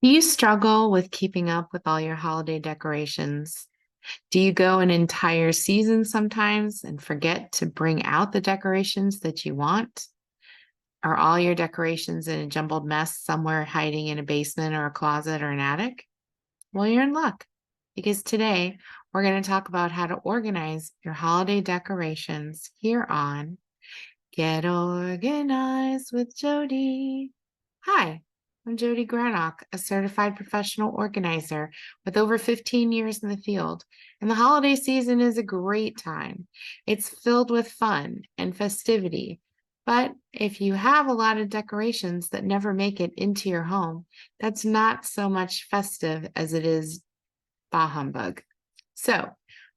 Do you struggle with keeping up with all your holiday decorations? Do you go an entire season sometimes and forget to bring out the decorations that you want? Are all your decorations in a jumbled mess somewhere hiding in a basement or a closet or an attic? Well, you're in luck because today we're going to talk about how to organize your holiday decorations here on Get Organized with Jodi. Hi, I'm Jodi Granock, a certified professional organizer with over 15 years in the field. And the holiday season is a great time. It's filled with fun and festivity. But if you have a lot of decorations that never make it into your home, that's not so much festive as it is bah humbug. So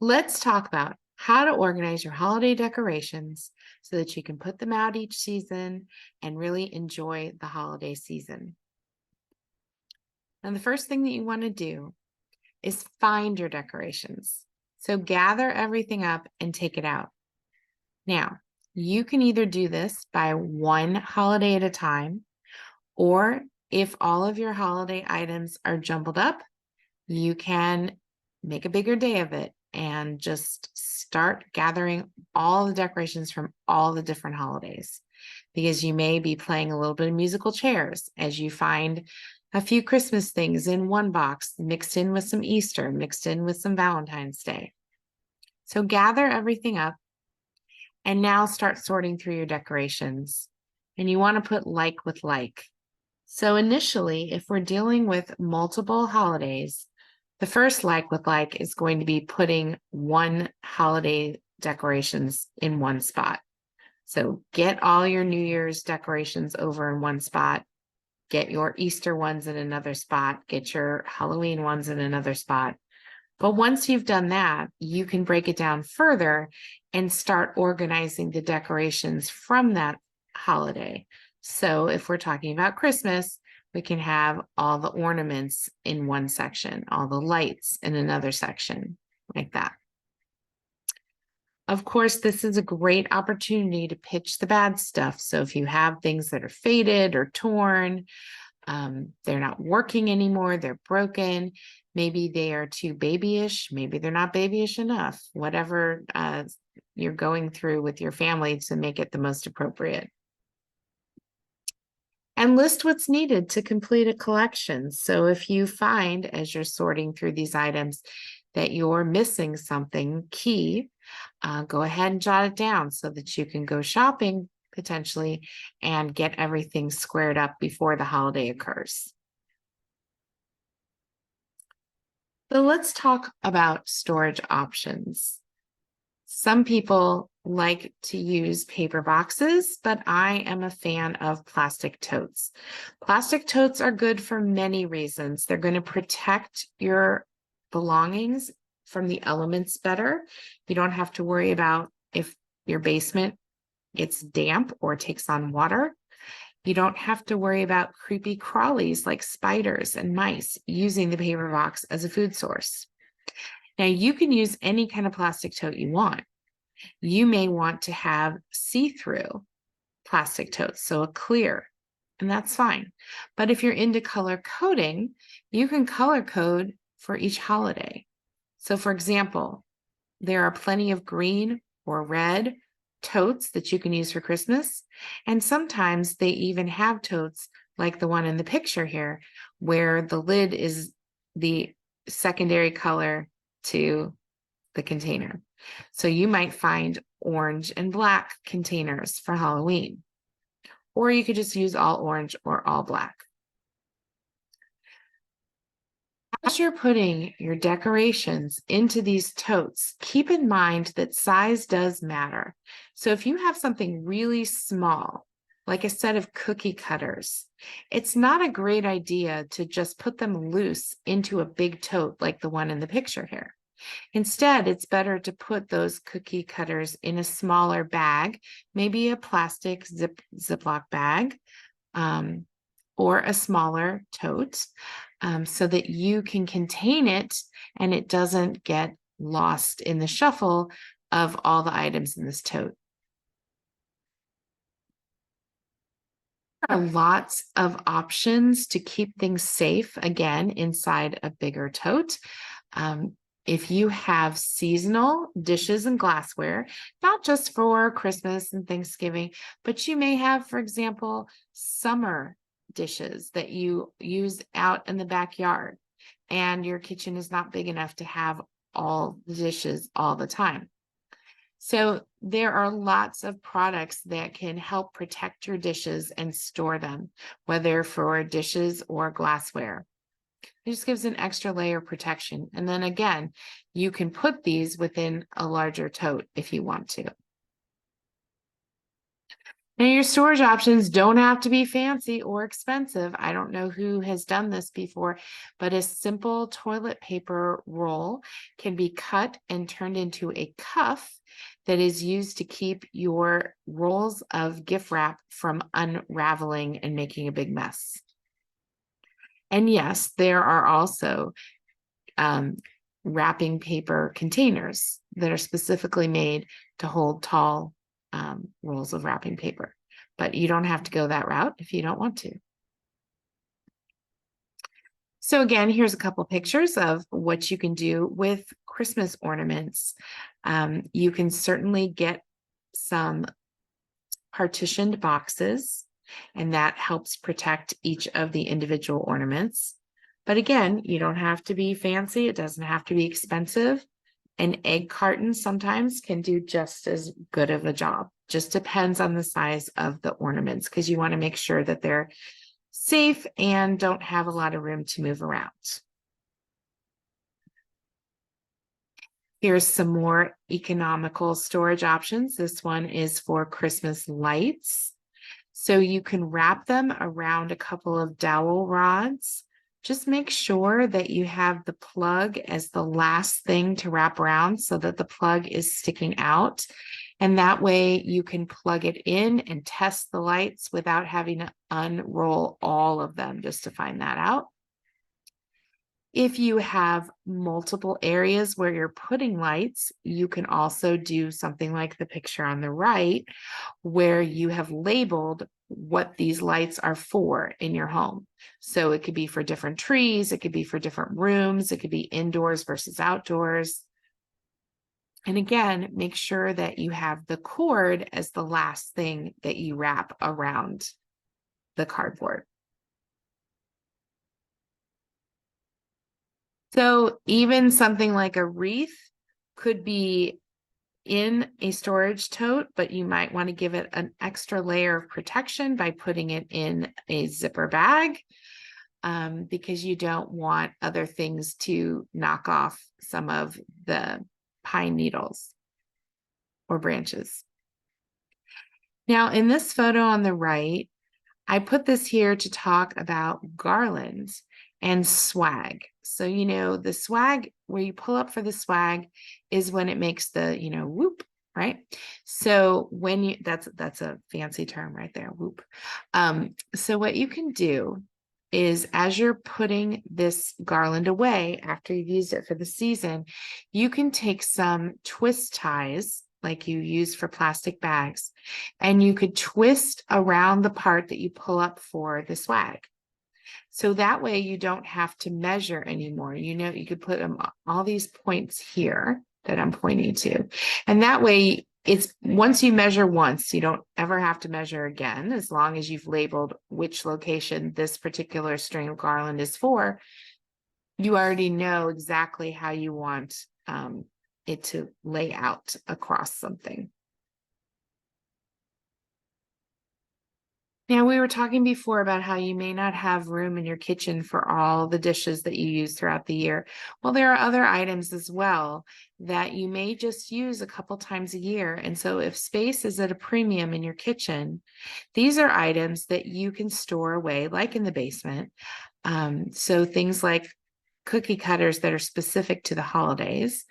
let's talk about how to organize your holiday decorations so that you can put them out each season and really enjoy the holiday season. And the first thing that you want to do is find your decorations. So gather everything up and take it out. Now, you can either do this by one holiday at a time, or if all of your holiday items are jumbled up, you can make a bigger day of it and just start gathering all the decorations from all the different holidays, because you may be playing a little bit of musical chairs as you find a few Christmas things in one box, mixed in with some Easter, mixed in with some Valentine's Day. So gather everything up and now start sorting through your decorations. And you want to put like with like. So initially, if we're dealing with multiple holidays, the first like with like is going to be putting one holiday decorations in one spot. So get all your New Year's decorations over in one spot, get your Easter ones in another spot, get your Halloween ones in another spot. But once you've done that, you can break it down further and start organizing the decorations from that holiday. So if we're talking about Christmas, we can have all the ornaments in one section, all the lights in another section, like that. Of course, this is a great opportunity to pitch the bad stuff. So if you have things that are faded or torn, they're not working anymore, they're broken, maybe they are too babyish, maybe they're not babyish enough, whatever you're going through with your family to make it the most appropriate. And list what's needed to complete a collection. So if you find as you're sorting through these items that you're missing something key, go ahead and jot it down so that you can go shopping potentially and get everything squared up before the holiday occurs. So let's talk about storage options. Some people like to use paper boxes, but I am a fan of plastic totes. Plastic totes are good for many reasons. They're going to protect your belongings from the elements better. You don't have to worry about if your basement gets damp or takes on water. You don't have to worry about creepy crawlies like spiders and mice using the paper box as a food source. Now, you can use any kind of plastic tote you want. You may want to have see-through plastic totes, so a clear, and that's fine. But if you're into color coding, you can color code for each holiday. So for example, there are plenty of green or red totes that you can use for Christmas. And sometimes they even have totes like the one in the picture here, where the lid is the secondary color to the container. So you might find orange and black containers for Halloween, or you could just use all orange or all black. As you're putting your decorations into these totes, keep in mind that size does matter. So if you have something really small, like a set of cookie cutters, it's not a great idea to just put them loose into a big tote like the one in the picture here. Instead, it's better to put those cookie cutters in a smaller bag, maybe a plastic Ziploc bag, or a smaller tote, so that you can contain it and it doesn't get lost in the shuffle of all the items in this tote. There are lots of options to keep things safe, again, inside a bigger tote. Um, if you have seasonal dishes and glassware, not just for Christmas and Thanksgiving, but you may have, for example, summer dishes that you use out in the backyard, and your kitchen is not big enough to have all the dishes all the time. So there are lots of products that can help protect your dishes and store them, whether for dishes or glassware. It just gives an extra layer of protection. And then again, you can put these within a larger tote if you want to. Now, your storage options don't have to be fancy or expensive. I don't know who has done this before, but a simple toilet paper roll can be cut and turned into a cuff that is used to keep your rolls of gift wrap from unraveling and making a big mess. And yes, there are also wrapping paper containers that are specifically made to hold tall rolls of wrapping paper, but you don't have to go that route if you don't want to. So again, here's a couple pictures of what you can do with Christmas ornaments. You can certainly get some partitioned boxes, and that helps protect each of the individual ornaments. But again, you don't have to be fancy. It doesn't have to be expensive. An egg carton sometimes can do just as good of a job. Just depends on the size of the ornaments, because you want to make sure that they're safe and don't have a lot of room to move around. Here's some more economical storage options. This one is for Christmas lights. So you can wrap them around a couple of dowel rods. Just make sure that you have the plug as the last thing to wrap around so that the plug is sticking out. And that way you can plug it in and test the lights without having to unroll all of them just to find that out. If you have multiple areas where you're putting lights, you can also do something like the picture on the right, where you have labeled what these lights are for in your home. So it could be for different trees, it could be for different rooms, it could be indoors versus outdoors. And again, make sure that you have the cord as the last thing that you wrap around the cardboard. So even something like a wreath could be in a storage tote, but you might want to give it an extra layer of protection by putting it in a zipper bag, because you don't want other things to knock off some of the pine needles or branches. Now, in this photo on the right, I put this here to talk about garlands and swag. So, the swag, where you pull up for the swag is when it makes the, whoop, right? So that's a fancy term right there, whoop. So what you can do is, as you're putting this garland away after you've used it for the season, you can take some twist ties like you use for plastic bags, and you could twist around the part that you pull up for the swag. So that way you don't have to measure anymore. You could put them all these points here that I'm pointing to. And that way it's, once you measure once, you don't ever have to measure again, as long as you've labeled which location this particular string of garland is for. You already know exactly how you want it to lay out across something. Now, we were talking before about how you may not have room in your kitchen for all the dishes that you use throughout the year. Well, there are other items as well that you may just use a couple times a year. And so if space is at a premium in your kitchen, these are items that you can store away, like in the basement. So things like cookie cutters that are specific to the holidays,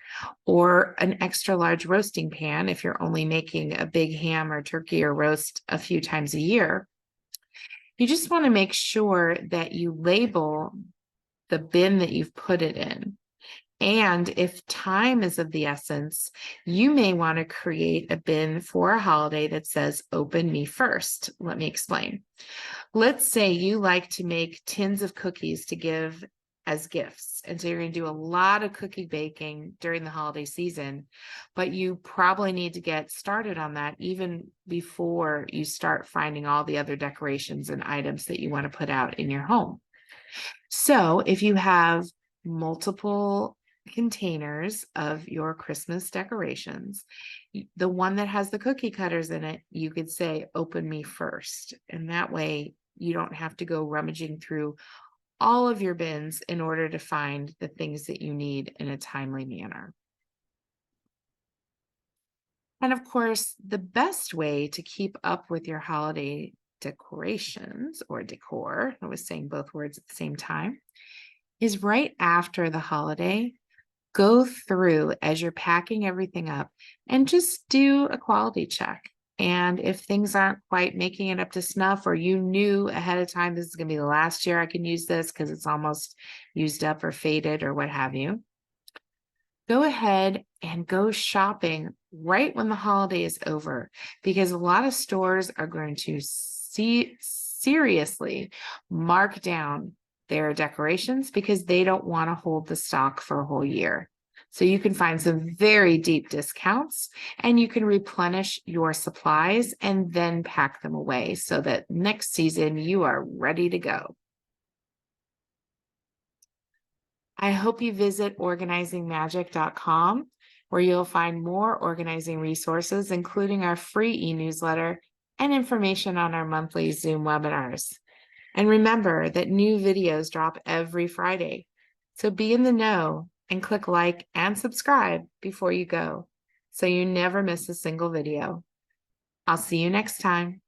or an extra large roasting pan if you're only making a big ham or turkey or roast a few times a year. You just want to make sure that you label the bin that you've put it in. And if time is of the essence, you may want to create a bin for a holiday that says, "Open me first." Let me explain. Let's say you like to make tins of cookies to give as gifts. And so you're going to do a lot of cookie baking during the holiday season, but you probably need to get started on that even before you start finding all the other decorations and items that you want to put out in your home. So if you have multiple containers of your Christmas decorations, the one that has the cookie cutters in it, you could say, open me first. And that way you don't have to go rummaging through all of your bins in order to find the things that you need in a timely manner. And of course, the best way to keep up with your holiday decorations or decor, I was saying both words at the same time, is right after the holiday, go through as you're packing everything up and just do a quality check. And if things aren't quite making it up to snuff, or you knew ahead of time, this is going to be the last year I can use this because it's almost used up or faded or what have you, go ahead and go shopping right when the holiday is over, because a lot of stores are going to seriously mark down their decorations because they don't want to hold the stock for a whole year. So you can find some very deep discounts and you can replenish your supplies and then pack them away so that next season you are ready to go. I hope you visit organizingmagic.com, where you'll find more organizing resources, including our free e-newsletter and information on our monthly Zoom webinars. And remember that new videos drop every Friday. So be in the know and click like and subscribe before you go, so you never miss a single video. I'll see you next time.